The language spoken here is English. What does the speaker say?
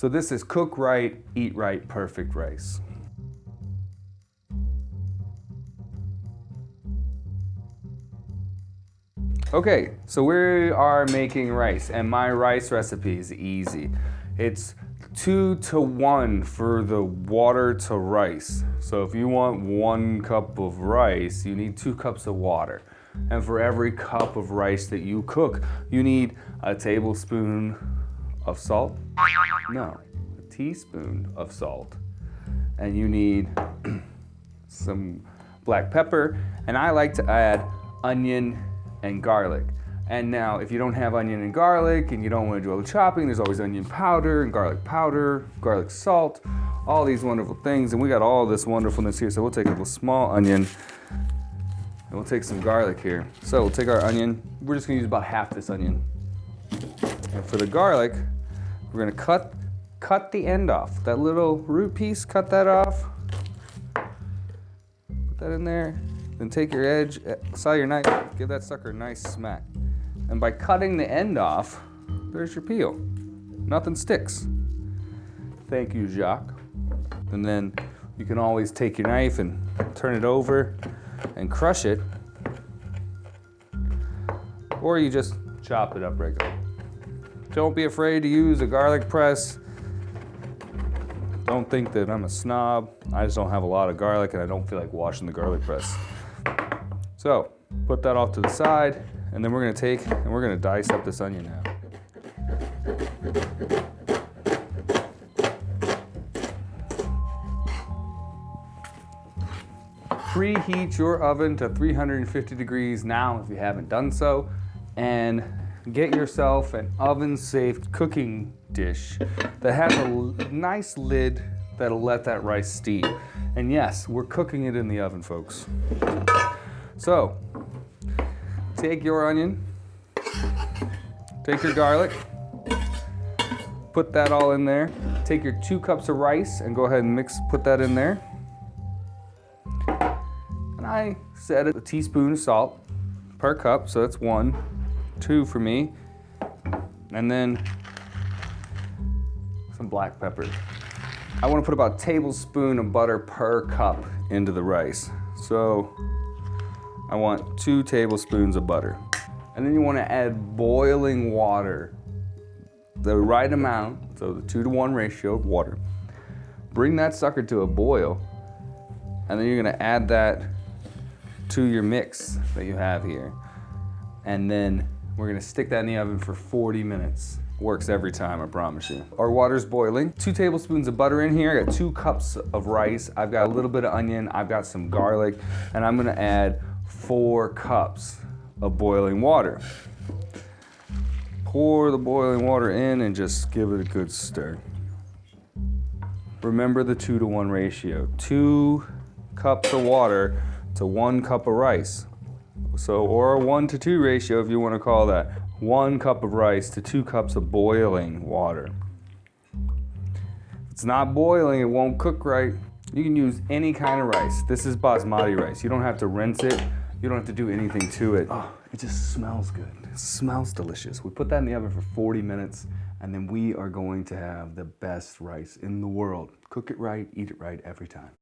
So this is Cook Right, Eat Right, perfect rice. Okay, so we are making rice, and my rice recipe is easy. It's 2 to 1 for the water to rice. So if you want 1 cup of rice, you need 2 cups of water. And for every cup of rice that you cook, you need a tablespoon of salt. No, a teaspoon of salt. And you need some black pepper. And I like to add onion and garlic. And now, if you don't have onion and garlic and you don't want to do all the chopping, there's always onion powder and garlic salt, all these wonderful things. And we got all this wonderfulness here. So we'll take a little small onion and we'll take some garlic here. So we'll take our onion. We're just gonna use about half this onion. And for the garlic, we're gonna cut the end off. That little root piece, cut that off. Put that in there. Then take your edge, side of your knife, give that sucker a nice smack. And by cutting the end off, there's your peel. Nothing sticks. Thank you, Jacques. And then you can always take your knife and turn it over and crush it. Or you just chop it up regular. Don't be afraid to use a garlic press. Don't think that I'm a snob. I just don't have a lot of garlic and I don't feel like washing the garlic press. So, put that off to the side, and then we're gonna dice up this onion now. Preheat your oven to 350 degrees now if you haven't done so, and get yourself an oven-safe cooking dish that has a nice lid that'll let that rice steam. And yes, we're cooking it in the oven, folks. So, take your onion, take your garlic, put that all in there. Take your 2 cups of rice and go ahead and put that in there. And I said a teaspoon of salt per cup, so that's 1, 2 for me. And then some black pepper. I want to put about a tablespoon of butter per cup into the rice. So, I want 2 tablespoons of butter. And then you want to add boiling water, the right amount, so the 2 to 1 ratio of water. Bring that sucker to a boil, and then you're going to add that to your mix that you have here. And then we're going to stick that in the oven for 40 minutes. Works every time, I promise you. Our water's boiling. 2 tablespoons of butter in here. I got 2 cups of rice. I've got a little bit of onion. I've got some garlic, and I'm going to add 4 cups of boiling water. Pour the boiling water in and just give it a good stir. Remember the 2 to 1 ratio. 2 cups of water to 1 cup of rice. So, or a 1 to 2 ratio if you want to call that. 1 cup of rice to 2 cups of boiling water. If it's not boiling, it won't cook right. You can use any kind of rice. This is basmati rice. You don't have to rinse it. You don't have to do anything to it. Oh, it just smells good. It smells delicious. We put that in the oven for 40 minutes, and then we are going to have the best rice in the world. Cook it right, eat it right every time.